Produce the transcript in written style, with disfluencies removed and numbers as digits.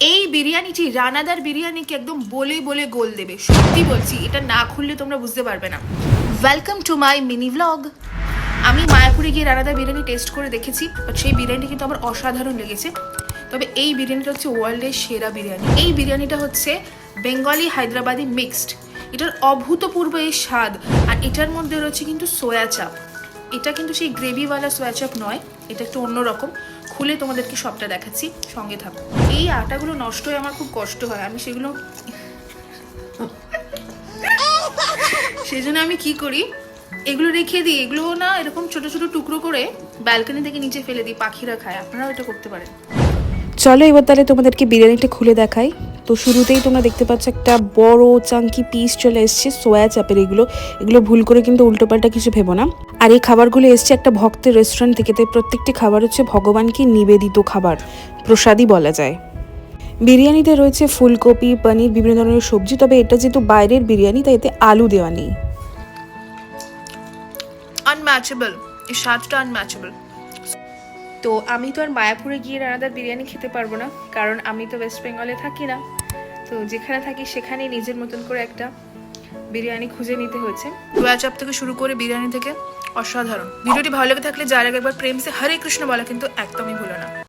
এই বিরিয়ানিটি রানাদার বিরিয়ানিকে একদম বলে বলে গোল দেবে, সত্যি বলছি, এটা না খুললে তোমরা বুঝতে পারবে না। Welcome to my mini vlog. আমি মায়াপুরে গিয়ে রানাদার বিরিয়ানি টেস্ট করে দেখেছি, বাট সেই বিরিয়ানিটা কিন্তু আমার অসাধারণ লেগেছে। তবে এই বিরিয়ানিটা হচ্ছে ওয়ার্ল্ডের সেরা বিরিয়ানি। এই বিরিয়ানিটা হচ্ছে বেঙ্গলি হায়দ্রাবাদি মিক্সড। এটার অভূতপূর্ব এই স্বাদ, আর এটার মধ্যে রয়েছে কিন্তু সোয়া চাপ। এটা কিন্তু সেই গ্রেভিওয়ালা সোয়া চাপ নয়, এটা একটু অন্যরকম। খুলে তোমাদেরকে সবটা দেখাচ্ছি, সঙ্গে থাকো। এই আটাগুলো নষ্ট হয়ে আমার খুব কষ্ট হয়, আমি সেগুলো সেই জন্য আমি কি করি, এগুলো রেখে দিই। এগুলো না এরকম ছোট ছোট টুকরো করে ব্যালকনি থেকে নিচে ফেলে দিই, পাখিরা খায়। আপনারাও এটা করতে পারেন। চলো এবার তাহলে তোমাদেরকে বিরিয়ানিটা খুলে দেখাই। তো শুরুতেই তোমরা দেখতে পাচ্ছ একটা বড় চাঙ্কি পিস চলে এসছে সোয়া চাপের। এগুলো ভুল করে কিন্তু উল্টোপাল্টা কিছু ভেবো না। আর এই খাবারগুলো এসছে একটা ভক্তের রেস্টুরেন্ট থেকে, তাই প্রত্যেকটি খাবার হচ্ছে ভগবানকে নিবেদিত খাবার, প্রসাদই বলা যায়। বিরিয়ানিতে রয়েছে ফুলকপি, পনির, বিভিন্ন ধরনের সবজি। তবে এটা যেহেতু বাইরের বিরিয়ানি তাই এতে আলু দেওয়া নেই। আনম্যাচেবল, এই স্বাদটা আনম্যাচেবল। তো আমি তো আর মায়াপুরে গিয়ে রানাদার বিরিয়ানি খেতে পারবো না, কারণ আমি তো ওয়েস্ট বেঙ্গলে থাকি না। তো যেখানে থাকি সেখানেই নিজের মতন করে একটা বিরিয়ানি খুঁজে নিতে হয়েছে। সোয়া চাপ থেকে শুরু করে বিরিয়ানি থেকে অসাধারণ। ভিডিওটি ভালো লেগে থাকলে যার আগে একবার প্রেম সে হরে কৃষ্ণ বলা কিন্তু একদমই ভুলো না।